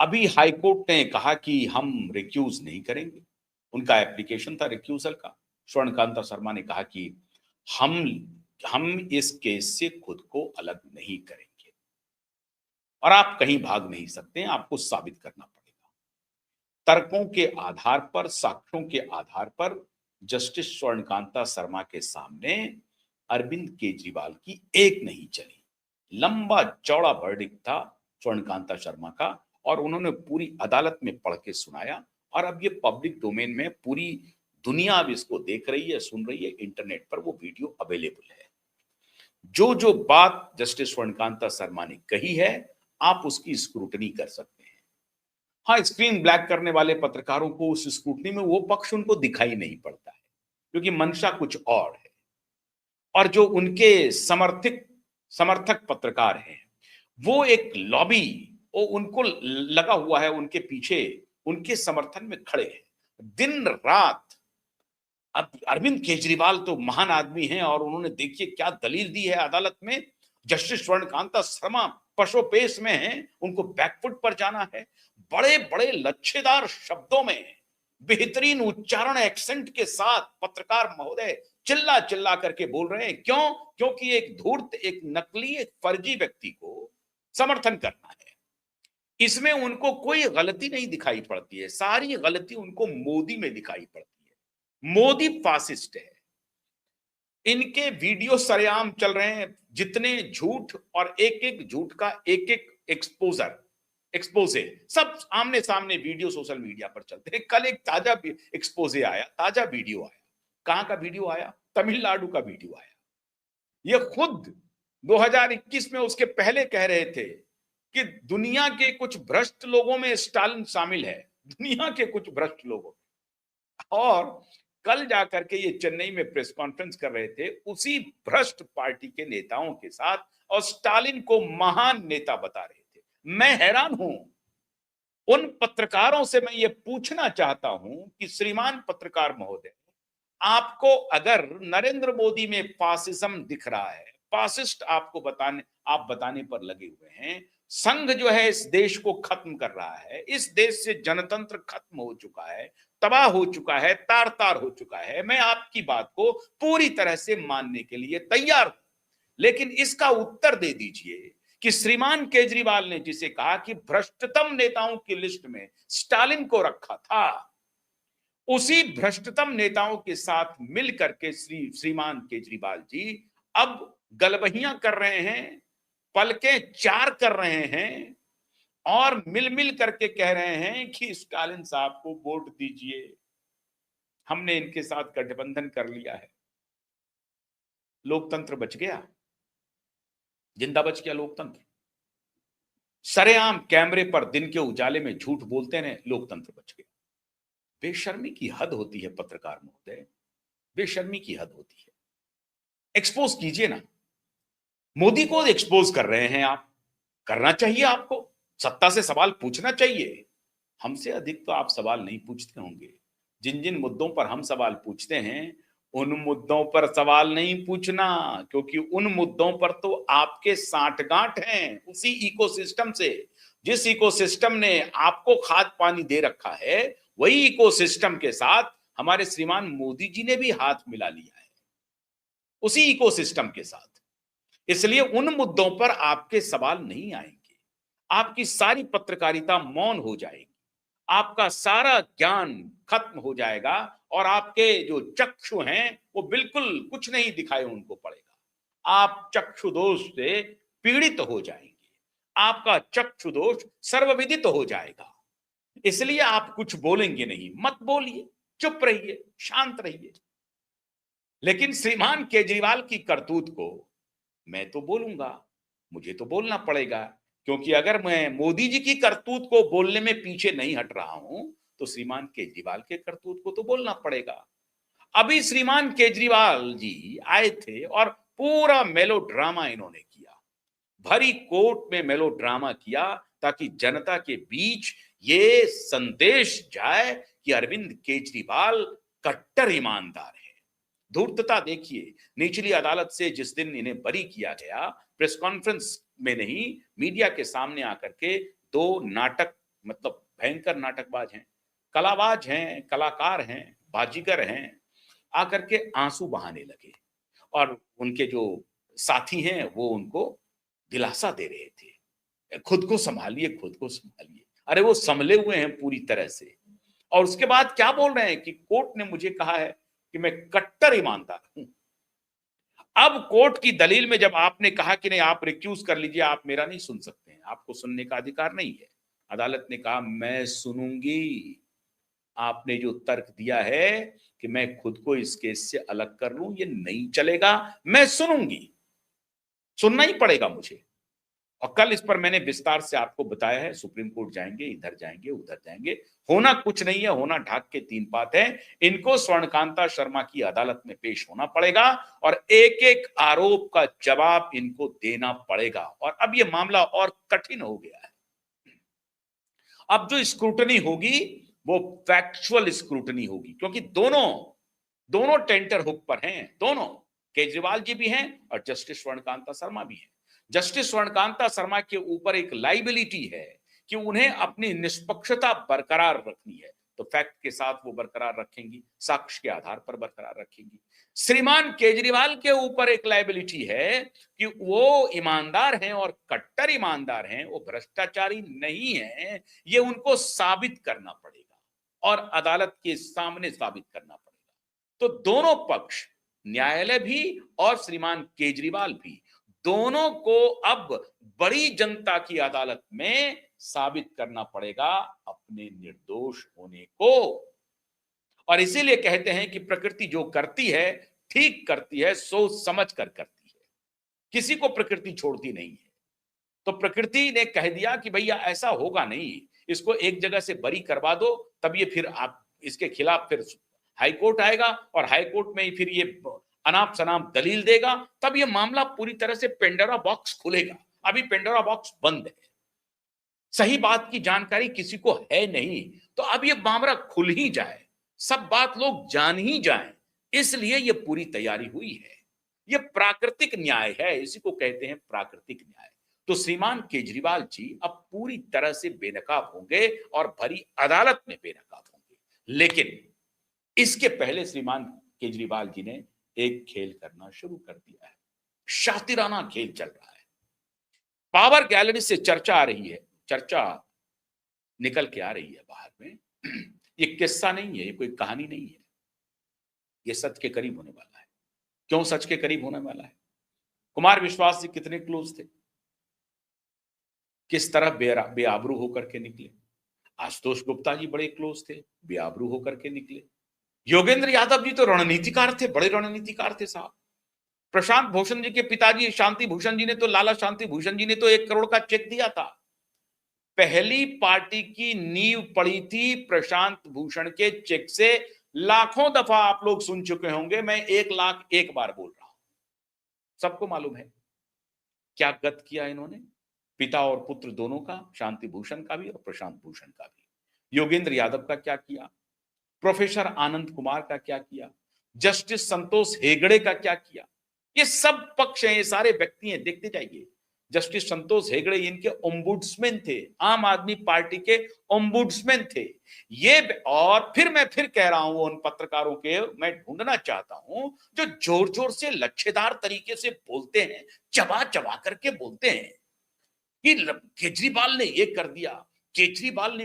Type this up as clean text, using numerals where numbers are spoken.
अभी हाईकोर्ट ने कहा कि हम रिक्यूज नहीं करेंगे। उनका एप्लीकेशन था रिक्यूजल का। स्वर्णकांता शर्मा ने कहा कि हम हम इस केस से खुद को अलग नहीं करेंगे और आप कहीं भाग नहीं सकते, आपको साबित करना पड़ेगा। तर्कों के आधार पर, साक्ष्यों के आधार पर जस्टिस स्वर्णकांता शर्मा के सामने अरविंद केजरीवाल की एक नहीं चली। लंबा चौड़ा वर्डिक्ट था स्वर्णकांता शर्मा का और उन्होंने पूरी अदालत में पढ़ के सुनाया और अब ये पब्लिक डोमेन में पूरी दुनिया अब इसको देख रही है, सुन रही है, इंटरनेट पर वो वीडियो अवेलेबल है। जो जो बात जस्टिस स्वर्णकांता शर्मा ने कही है, आप उसकी स्क्रूटनी कर सकते हैं। हाँ, स्क्रीन ब्लैक करने वाले पत्रकारों को उस स्क्रूटनी में वो पक्ष उनको दिखाई नहीं पड़ता है, क्योंकि मंशा कुछ और है। और जो उनके समर्थक पत्रकार हैं, वो एक लॉबी, वो उनको लगा हुआ है, उनके पीछे, उनके समर्थन में खड़े हैं दिन रात। अब अरविंद केजरीवाल तो महान आदमी हैं और उन्होंने देखिए क्या दलील दी है अदालत में। जस्टिस स्वर्णकांता शर्मा पशोपेश में हैं, उनको बैकफुट पर जाना है। बड़े बड़े लच्छेदार शब्दों में, बेहतरीन उच्चारण एक्सेंट के साथ पत्रकार महोदय चिल्ला चिल्ला करके बोल रहे हैं। क्यों? क्योंकि एक धूर्त, एक नकली, एक फर्जी व्यक्ति को समर्थन करना है। इसमें उनको कोई गलती नहीं दिखाई पड़ती है, सारी गलती उनको मोदी में दिखाई पड़ती है। मोदी फासिस्ट है। इनके वीडियो सरेआम चल रहे हैं, जितने झूठ और एक एक झूठ का एक एक एक्सपोजे सब आमने सामने वीडियो सोशल मीडिया पर चलते हैं। कल एक ताजा एक्सपोजे आया, ताजा वीडियो आया। कहां का वीडियो आया? तमिलनाडु का वीडियो आया। ये खुद 2021 में उसके पहले कह रहे थे कि दुनिया के कुछ भ्रष्ट लोगों में स्टालिन शामिल है, दुनिया के कुछ भ्रष्ट लोगों। और कल जाकर के ये चेन्नई में प्रेस कॉन्फ्रेंस कर रहे थे उसी भ्रष्ट पार्टी के नेताओं के साथ और स्टालिन को महान नेता बता रहे थे। मैं हैरान हूं। उन पत्रकारों से मैं ये पूछना चाहता हूं कि श्रीमान पत्रकार महोदय, आपको अगर नरेंद्र मोदी में फासिज्म दिख रहा है, फासिस्ट आपको बताने पर लगे हुए हैं, संघ जो है इस देश को खत्म कर रहा है, इस देश से जनतंत्र खत्म हो चुका है, तबाह हो चुका है, तार तार हो चुका है, मैं आपकी बात को पूरी तरह से मानने के लिए तैयार हूं। लेकिन इसका उत्तर दे दीजिए कि श्रीमान केजरीवाल ने जिसे कहा कि भ्रष्टतम नेताओं की लिस्ट में स्टालिन को रखा था, उसी भ्रष्टतम नेताओं के साथ मिलकर के श्रीमान केजरीवाल जी अब गलबहियां कर रहे हैं, पलकें चार कर रहे हैं और मिल मिल करके कह रहे हैं कि स्टालिन साहब को वोट दीजिए, हमने इनके साथ गठबंधन कर लिया है। लोकतंत्र बच गया, जिंदा बच गया लोकतंत्र। सरेआम कैमरे पर दिन के उजाले में झूठ बोलते रहे, लोकतंत्र बच गया। बेशर्मी की हद होती है पत्रकार महोदय, बेशर्मी की हद होती है। एक्सपोज कीजिए ना, मोदी को एक्सपोज कर रहे हैं आप, करना चाहिए आपको, सत्ता से सवाल पूछना चाहिए। हमसे अधिक तो आप सवाल नहीं पूछते होंगे। जिन जिन मुद्दों पर हम सवाल पूछते हैं, उन मुद्दों पर सवाल नहीं पूछना, क्योंकि उन मुद्दों पर तो आपके सांठगांठ हैं उसी इकोसिस्टम से। जिस इकोसिस्टम ने आपको खाद पानी दे रखा है, वही इकोसिस्टम के साथ हमारे श्रीमान मोदी जी ने भी हाथ मिला लिया है, उसी इकोसिस्टम के साथ। इसलिए उन मुद्दों पर आपके सवाल नहीं आएंगे, आपकी सारी पत्रकारिता मौन हो जाएगी, आपका सारा ज्ञान खत्म हो जाएगा और आपके जो चक्षु हैं वो बिल्कुल कुछ नहीं दिखाई उनको पड़ेगा। आप चक्षु दोष से पीड़ित हो जाएंगे, आपका चक्षु दोष सर्वविदित हो जाएगा। इसलिए आप कुछ बोलेंगे नहीं, मत बोलिए, चुप रहिए, शांत रहिए। लेकिन श्रीमान केजरीवाल की करतूत को मैं तो बोलूंगा, मुझे तो बोलना पड़ेगा, क्योंकि अगर मैं मोदी जी की करतूत को बोलने में पीछे नहीं हट रहा हूं तो श्रीमान केजरीवाल के करतूत को तो बोलना पड़ेगा। अभी श्रीमान केजरीवाल जी आए थे और पूरा मेलोड्रामा इन्होंने किया, भरी कोर्ट में मेलोड्रामा किया, ताकि जनता के बीच ये संदेश जाए कि अरविंद केजरीवाल कट्टर ईमानदार है। धूर्तता देखिए, निचली अदालत से जिस दिन इन्हें बरी किया गया, प्रेस कॉन्फ्रेंस में नहीं, मीडिया के सामने आकर के दो नाटक मतलब भयंकर नाटकबाज हैं, कलाबाज हैं, कलाकार हैं, बाजीगर हैं, आकर के आंसू बहाने लगे और उनके जो साथी हैं वो उनको दिलासा दे रहे थे, खुद को संभालिए, खुद को संभालिए। अरे वो संभले हुए हैं पूरी तरह से। और उसके बाद क्या बोल रहे हैं कि कोर्ट ने मुझे कहा है कि मैं कट्टर ईमानदार हूं। अब कोर्ट की दलील में जब आपने कहा कि नहीं आप रिक्यूज कर लीजिए, आप मेरा नहीं सुन सकते हैं, आपको सुनने का अधिकार नहीं है, अदालत ने कहा मैं सुनूंगी। आपने जो तर्क दिया है कि मैं खुद को इस केस से अलग कर लूं, ये नहीं चलेगा, मैं सुनूंगी, सुनना ही पड़ेगा मुझे। और कल इस पर मैंने विस्तार से आपको बताया है, सुप्रीम कोर्ट जाएंगे, इधर जाएंगे, उधर जाएंगे, होना कुछ नहीं है, होना ढाक के तीन बात है। इनको स्वर्णकांता शर्मा की अदालत में पेश होना पड़ेगा और एक एक आरोप का जवाब इनको देना पड़ेगा। और अब यह मामला और कठिन हो गया है। अब जो स्क्रूटनी होगी वो फैक्चुअल स्क्रूटनी होगी, क्योंकि दोनों टेंटर हुक पर हैं, दोनों केजरीवाल जी भी हैं और जस्टिस स्वर्णकांता शर्मा भी हैं। जस्टिस स्वर्णकांता शर्मा के ऊपर एक लाइबिलिटी है कि उन्हें अपनी निष्पक्षता बरकरार रखनी है, तो फैक्ट के साथ वो बरकरार रखेंगी, साक्ष्य के आधार पर बरकरार रखेंगी। श्रीमान केजरीवाल के ऊपर एक लाइबिलिटी है कि वो ईमानदार हैं और कट्टर ईमानदार हैं, वो भ्रष्टाचारी नहीं है, ये उनको साबित करना पड़ेगा और अदालत के सामने साबित करना पड़ेगा। तो दोनों पक्ष, न्यायालय भी और श्रीमान केजरीवाल भी, दोनों को अब बड़ी जनता की अदालत में साबित करना पड़ेगा अपने निर्दोष होने को। और इसीलिए कहते हैं कि प्रकृति जो करती है ठीक करती है, सोच समझ कर करती है, किसी को प्रकृति छोड़ती नहीं है। तो प्रकृति ने कह दिया कि भैया ऐसा होगा नहीं, इसको एक जगह से बरी करवा दो, तब ये फिर आप इसके खिलाफ फिर हाई कोर्ट आएगा और हाई कोर्ट में ही फिर ये अनाप शनाप दलील देगा, तब ये मामला पूरी तरह से पेंडोरा बॉक्स खुलेगा। अभी पेंडोरा बॉक्स बंद है, सही बात की जानकारी किसी को है नहीं, तो अब ये मामला खुल ही जाए, सब बात लोग जान ही जाएं, इसलिए ये पूरी तैयारी हुई है। ये प्राकृतिक न्याय है, इसी को कहते हैं प्राकृतिक न्याय। तो श्रीमान केजरीवाल जी अब पूरी तरह से बेनकाब होंगे और भरी अदालत में बेनकाब होंगे। लेकिन इसके पहले श्रीमान केजरीवाल जी ने एक खेल करना शुरू कर दिया है, शातिराना खेल चल रहा है। पावर गैलरी से चर्चा आ रही है, चर्चा निकल के आ रही है बाहर में। ये किस्सा नहीं है, ये कोई कहानी नहीं है, ये सच के करीब होने वाला है। क्यों सच के करीब होने वाला है? कुमार विश्वास जी कितने क्लोज थे, किस तरह बेआबरू होकर के निकले। आशुतोष गुप्ता जी बड़े क्लोज थे, बेआबरू होकर के निकले। योगेंद्र यादव जी तो रणनीतिकार थे, बड़े रणनीतिकार थे साहब। प्रशांत भूषण जी के पिताजी शांति भूषण जी ने तो, लाला शांति भूषण जी ने तो 1 करोड़ का चेक दिया था। पहली पार्टी की नींव पड़ी थी प्रशांत भूषण के चेक से। लाखों दफा आप लोग सुन चुके होंगे, मैं 1 लाख 1 बार बोल रहा हूं, सबको मालूम है क्या गत किया इन्होंने, पिता और पुत्र दोनों का, शांति भूषण का भी और प्रशांत भूषण का भी। योगेंद्र यादव का क्या किया, प्रोफेसर आनंद कुमार का क्या किया, जस्टिस संतोष हेगड़े का क्या किया। ये सब पक्ष हैं, ये सारे व्यक्ति हैं, देखते जाइए। जस्टिस संतोष हेगड़े इनके ओम्बुड्समैन थे, आम आदमी पार्टी के ओम्बुड्समैन थे ये। और फिर मैं कह रहा हूं, उन पत्रकारों के मैं ढूंढना चाहता हूं जो जोर जोर से लच्छेदार तरीके से बोलते हैं, चबा चबा करके बोलते हैं कि केजरीवाल ने ये कर दिया, केजरीवाल ने